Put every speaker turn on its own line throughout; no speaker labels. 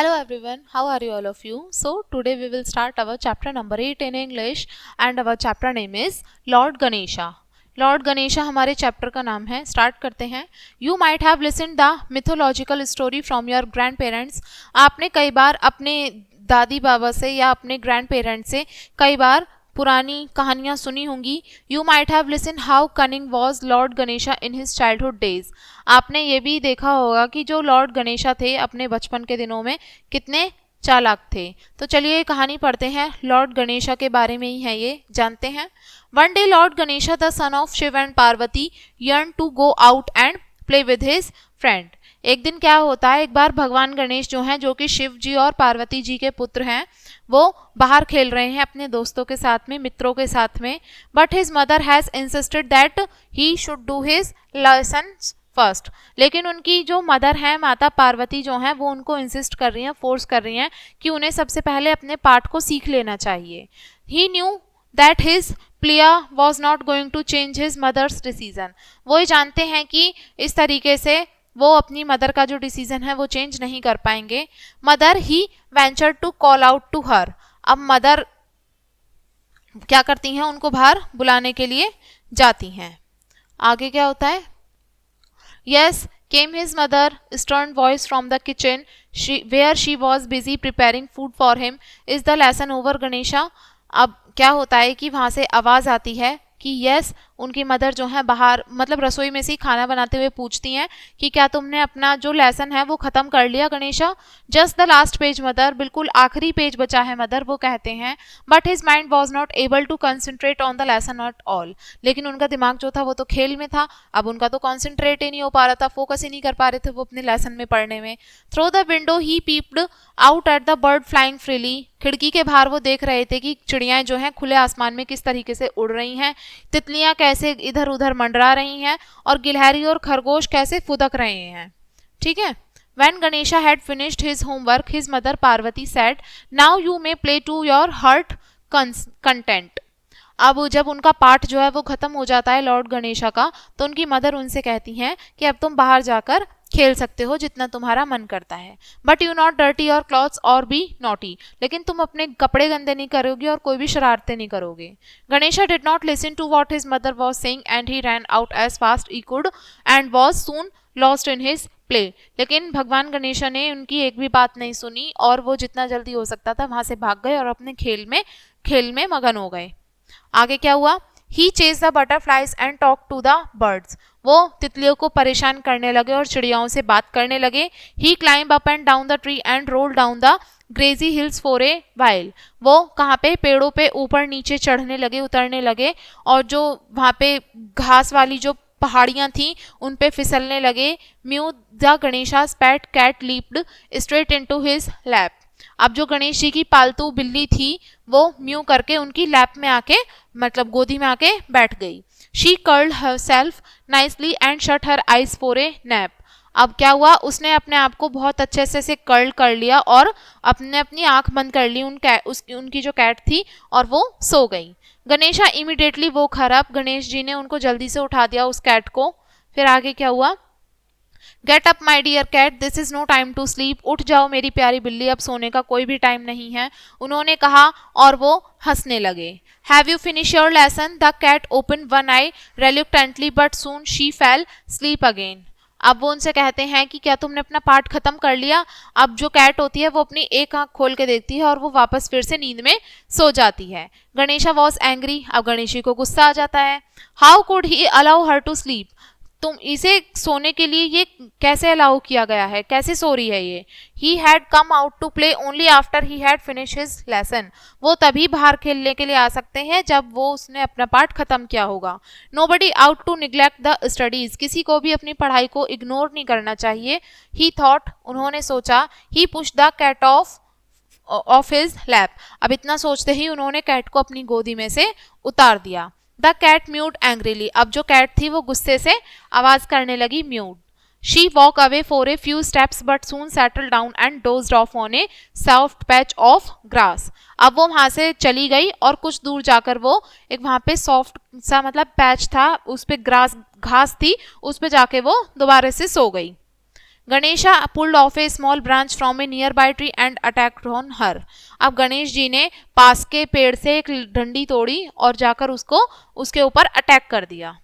Hello everyone, how are you all of you? So today we will start our chapter number 8 in English and our chapter name is Lord Ganesha. Lord Ganesha हमारे chapter का नाम है. Start करते हैं. You might have listened the mythological story from your grand parents. आपने कई बार अपने दादी बाबा से या अपने ग्रैंड पेरेंट्स से कई बार पुरानी कहानियाँ सुनी होंगी. You might have listen how cunning was Lord Ganesha in his childhood days. आपने ये भी देखा होगा कि जो लॉर्ड गणेशा थे अपने बचपन के दिनों में कितने चालाक थे. तो चलिए कहानी पढ़ते हैं. लॉर्ड गणेशा के बारे में ही है ये, जानते हैं. One day Lord Ganesha the son of Shiva and Parvati yearn to go out and play with his friend. एक दिन क्या होता है, एक बार भगवान गणेश जो हैं, जो कि शिव जी और पार्वती जी के पुत्र हैं, वो बाहर खेल रहे हैं अपने दोस्तों के साथ में, मित्रों के साथ में. But his mother has insisted that he should do his lessons first. लेकिन उनकी जो मदर हैं, माता पार्वती जो हैं, वो उनको इंसिस्ट कर रही हैं, फोर्स कर रही हैं कि उन्हें सबसे पहले अपने पाठ को सीख लेना चाहिए. He knew that his plea was not going to change his mother's decision. वो ही जानते हैं कि इस तरीके से वो अपनी मदर का जो डिसीजन है वो चेंज नहीं कर पाएंगे. Mother he venture to call out to her. अब मदर क्या करती हैं, उनको बाहर बुलाने के लिए जाती हैं. आगे क्या होता है. Yes came his mother stern voice from the kitchen where she was busy preparing food for him. Is the lesson over Ganesha. अब क्या होता है कि वहाँ से आवाज़ आती है कि यस, उनकी मदर जो है बाहर मतलब रसोई में से खाना बनाते हुए पूछती हैं कि क्या तुमने अपना जो लेसन है वो ख़त्म कर लिया Ganesha. Just the last page mother. बिल्कुल आखिरी पेज बचा है मदर, वो कहते हैं. But his mind was not able to concentrate on the lesson at all. लेकिन उनका दिमाग जो था वो तो खेल में था. अब उनका तो कॉन्सेंट्रेट ही नहीं हो पा रहा था, फोकस ही नहीं कर पा रहे थे वो अपने लेसन में पढ़ने में. Through the window he peeped out at the bird flying freely. खिड़की के बाहर वो देख रहे थे कि चिड़ियाएं जो हैं खुले आसमान में किस तरीके से उड़ रही हैं, तितलियां कैसे इधर उधर मंडरा रही हैं और गिलहरी और खरगोश कैसे फुदक रहे हैं. ठीक है. When Ganesha had finished his homework, his mother Parvati said, "Now you may play to your heart content." अब जब उनका पाठ जो है वो खत्म हो जाता है लॉर्ड गणेशा का, तो उनकी मदर उनसे कहती हैं कि अब तुम बाहर जाकर खेल सकते हो जितना तुम्हारा मन करता है. But you not dirty your clothes और बी नॉटी. लेकिन तुम अपने कपड़े गंदे नहीं करोगे और कोई भी शरारतें नहीं करोगे. Ganesha did not listen to what his mother was saying and he ran out as fast he could and was soon lost in his play. लेकिन भगवान गणेशा ने उनकी एक भी बात नहीं सुनी और वो जितना जल्दी हो सकता था वहां से भाग गए और अपने खेल में मगन हो गए. आगे क्या हुआ. He chase the butterflies and talk to the birds. वो तितलियों को परेशान करने लगे और चिड़ियाओं से बात करने लगे. He climb up and down the tree and roll down the grassy hills for a while. वो कहाँ पे, पेड़ों पे ऊपर नीचे चढ़ने लगे, उतरने लगे और जो वहाँ पे घास वाली जो पहाड़ियाँ थी उन पे फिसलने लगे. Mew the Ganesha's pet cat leaped straight into his lap. अब जो गणेश जी की पालतू बिल्ली थी वो म्यू करके उनकी लैप में आके मतलब गोदी में आके बैठ गई. She curled herself nicely and shut her eyes for a nap. अब क्या हुआ, उसने अपने आप को बहुत अच्छे से कर्ल कर लिया और अपनी आंख बंद कर ली उनकी जो कैट थी और वो सो गई. गणेशा इमीडिएटली वो खराब, गणेश जी ने उनको जल्दी से उठा दिया उस कैट को. फिर आगे क्या हुआ. Get up my dear cat this is no time to sleep. उठ जाओ मेरी प्यारी बिल्ली, अब सोने का कोई भी टाइम नहीं है, उन्होंने कहा और वो हंसने लगे. Have you finish your lesson. The cat open one eye reluctantly but soon she fell sleep again. अब वो उनसे कहते हैं कि क्या तुमने अपना पाठ खत्म कर लिया. अब जो कैट होती है वो अपनी एक आंख खोल के देखती है और वो वापस फिर से नींद में सो जाती है. Ganesha was angry. अब गणेशी को गुस्सा आ जाता है. How could he allow her to sleep. तुम इसे सोने के लिए ये कैसे अलाउ किया गया है, कैसे सो रही है ये. He had come out to play only after he had finish his lesson. वो तभी बाहर खेलने के लिए आ सकते हैं जब वो उसने अपना पाठ खत्म किया होगा. Nobody ought to neglect the studies. किसी को भी अपनी पढ़ाई को इग्नोर नहीं करना चाहिए. He thought. उन्होंने सोचा. He push the cat off his lap. अब इतना सोचते ही उन्होंने कैट को अपनी गोदी में से उतार दिया. The cat mewed angrily. अब जो कैट थी वो गुस्से से आवाज करने लगी mewed. She walk away for a few steps but soon settle down and dozed off on a soft patch of grass. अब वो वहां से चली गई और कुछ दूर जाकर वो एक वहां पे सॉफ्ट सा मतलब पैच था, उस पे घास थी, उस पे जाके वो दोबारा से सो गई. Ganesha pulled off A small branch from A near by tree and attacked on her. अब गणेश जी ने पास के पेड़ से एक डंडी तोड़ी और जाकर उसको उसके ऊपर अटैक कर दिया।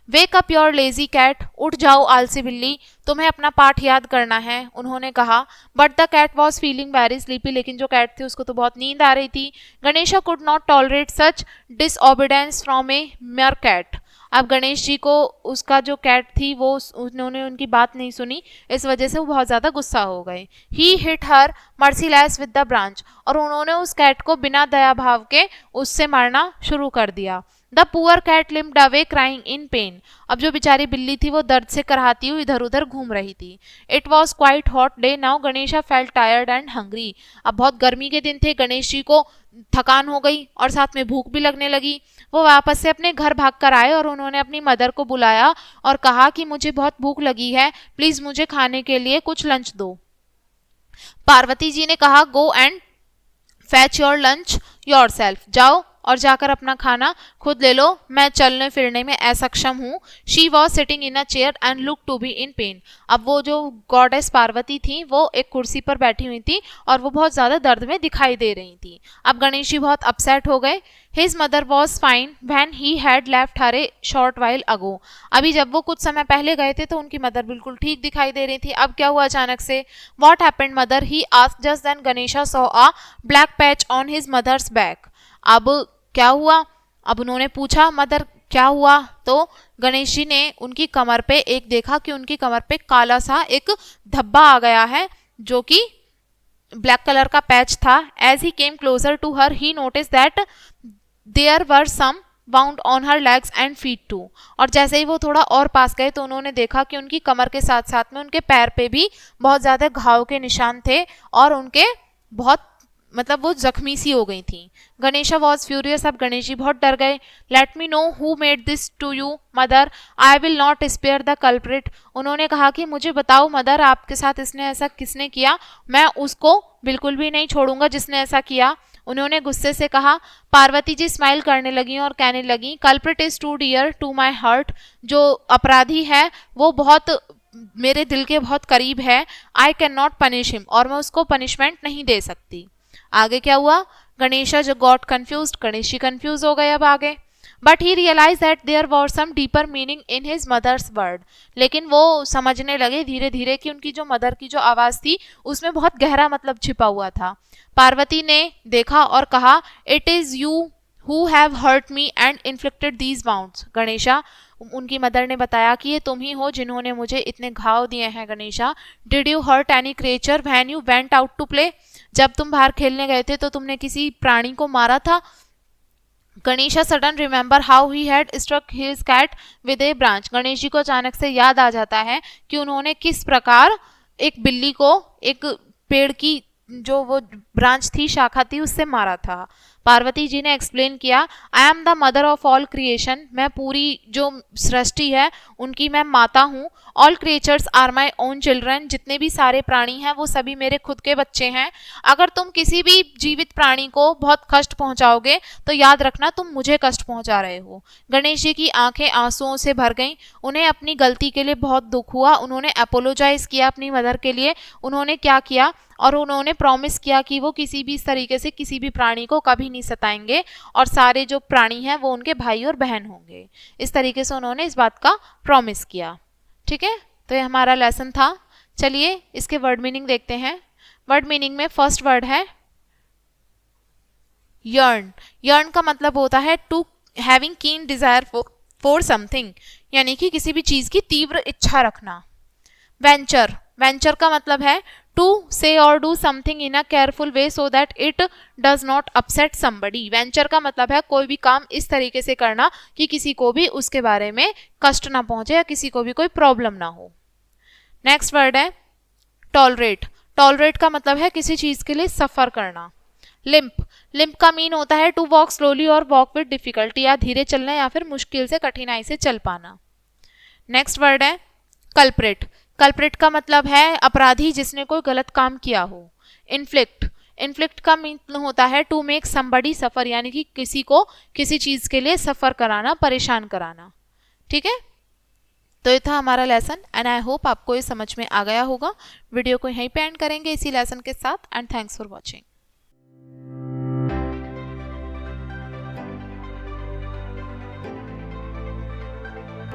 Wake up your lazy cat, उठ जाओ आलसी बिल्ली, तुम्हें अपना पाठ याद करना है, उन्होंने कहा। But the cat was feeling very sleepy, लेकिन जो कैट थी उसको तो बहुत नींद आ रही थी। Ganesha could not tolerate such disobedience from a mere cat. अब गणेश जी को उसका जो कैट थी वो उन्होंने उनकी बात नहीं सुनी, इस वजह से वो बहुत ज़्यादा गुस्सा हो गए। He hit her merciless with the branch, और उन्होंने उस कैट को बिना दया भाव के उससे मारना शुरू कर दिया। The poor cat limped away crying in pain. अब जो बेचारी बिल्ली थी वो दर्द से कराहती हुई इधर उधर घूम रही थी। It was quite hot day now, Ganesha felt tired and hungry. अब बहुत गर्मी के दिन थे, गणेश जी को थकान हो गई और साथ में भूख भी लगने लगी। वो वापस से अपने घर भाग कर आए और उन्होंने अपनी मदर को बुलाया और कहा कि मुझे बहुत भूख लगी है, प्लीज मुझे खाने के लिए कुछ लंच दो। पार्वती जी ने कहा, go and fetch your lunch yourself, जाओ और जाकर अपना खाना खुद ले लो, मैं चलने फिरने में असक्षम हूँ। She was sitting in a chair and look to be in pain. अब वो जो गॉडेस पार्वती थी वो एक कुर्सी पर बैठी हुई थी और वो बहुत ज़्यादा दर्द में दिखाई दे रही थी। अब गणेश जी बहुत अपसेट हो गए। His mother was fine when he had left her a short while ago. अभी जब वो कुछ समय पहले गए थे तो उनकी मदर बिल्कुल ठीक दिखाई दे रही थी। अब क्या हुआ अचानक से? What happened mother, he asked just then Ganesha saw a black patch on his mother's back. अब क्या हुआ? अब उन्होंने पूछा, मदर क्या हुआ? तो गणेश जी ने उनकी कमर पे एक देखा कि उनकी कमर पे काला सा एक धब्बा आ गया है जो कि ब्लैक कलर का पैच था। As he came closer to her he notice that there were some bound on her legs and feet too. और जैसे ही वो थोड़ा और पास गए तो उन्होंने देखा कि उनकी कमर के साथ साथ में उनके पैर पे भी बहुत ज़्यादा घाव के निशान थे और उनके बहुत मतलब वो जख्मी सी हो गई थी। गणेशा वॉज फ्यूरियस, अब गणेश जी बहुत डर गए। Let me know who made this to you mother, I will not spare the culprit. उन्होंने कहा कि मुझे बताओ मदर, आपके साथ इसने ऐसा किसने किया, मैं उसको बिल्कुल भी नहीं छोड़ूंगा जिसने ऐसा किया। उन्होंने गुस्से से कहा। पार्वती जी स्माइल करने लगी और कहने लगी, culprit is too dear to my heart. जो अपराधी है वो बहुत मेरे दिल के बहुत करीब है। I can not punish him, और मैं उसको पनिशमेंट नहीं दे सकती। आगे क्या हुआ? गणेशा जो got confused, Ganesh ji confuse हो गए अब आगे। But he realise that there were some deeper meaning in his mother's word. लेकिन वो समझने लगे धीरे धीरे कि उनकी जो मदर की जो आवाज़ थी उसमें बहुत गहरा मतलब छिपा हुआ था। पार्वती ने देखा और कहा, it is you who have hurt me and inflicted these bounds. Ganesha, उनकी मदर ने बताया कि ये तुम ही हो जिन्होंने मुझे इतने घाव दिए हैं। Ganesha, did you hurt any creature when you went out to play? जब तुम बाहर खेलने गए थे तो तुमने किसी प्राणी को मारा था? Ganesha sudden remember how he had struck his cat with a branch. Ganesh ji को अचानक से याद आ जाता है कि उन्होंने किस प्रकार एक बिल्ली को एक पेड़ की जो वो ब्रांच थी, शाखा थी, उससे मारा था। पार्वती जी ने एक्सप्लेन किया, I am the mother of all creation. मैं पूरी जो सृष्टि है उनकी मैं माता हूँ। All creatures are my own children. जितने भी सारे प्राणी हैं वो सभी मेरे खुद के बच्चे हैं। अगर तुम किसी भी जीवित प्राणी को बहुत कष्ट पहुंचाओगे तो याद रखना तुम मुझे कष्ट पहुंचा रहे हो। गणेश जी की आंखें आंसुओं से भर गईं। उन्हें अपनी गलती के लिए बहुत दुख हुआ। उन्होंने अपोलोजाइज किया अपनी मदर के लिए। उन्होंने क्या किया, और उन्होंने प्रॉमिस किया कि वो किसी भी इस तरीके से किसी भी प्राणी को कभी नहीं सताएंगे और सारे जो प्राणी हैं वो उनके भाई और बहन होंगे। इस तरीके से उन्होंने इस बात का प्रॉमिस किया। ठीक है, तो ये हमारा लेसन था। चलिए इसके वर्ड मीनिंग देखते हैं। वर्ड मीनिंग में फर्स्ट वर्ड है यर्न। यर्न का मतलब होता है टू हैविंग कीन डिजायर फॉर समथिंग, यानी कि किसी भी चीज की तीव्र इच्छा रखना। वेंचर, वेंचर का मतलब है टू से और do something in a careful way so that it does not upset somebody. Venture का मतलब है कोई भी काम इस तरीके से करना कि किसी को भी उसके बारे में कष्ट ना पहुंचे या किसी को भी कोई प्रॉब्लम ना हो। नेक्स्ट वर्ड है टॉलरेट। टॉलरेट का मतलब है किसी चीज के लिए सफर करना। लिम्प, लिम्प का मीन होता है टू वॉक स्लोली और वॉक विद डिफिकल्टी, या धीरे चलना या फिर मुश्किल से कठिनाई से चल पाना। नेक्स्ट वर्ड है कल्प्रिट। कल्प्रिट का मतलब है अपराधी जिसने कोई गलत काम किया हो। इन्फ्लिक्ट, इन्फ्लिक्ट का मीन होता है टू मेक समबडी सफर, यानी कि किसी को किसी चीज के लिए सफर कराना, परेशान कराना। ठीक है, तो ये था हमारा लेसन एंड आई होप आपको ये समझ में आ गया होगा। वीडियो को यहीं पे एंड करेंगे इसी लेसन के साथ एंड थैंक्स फॉर वॉचिंग।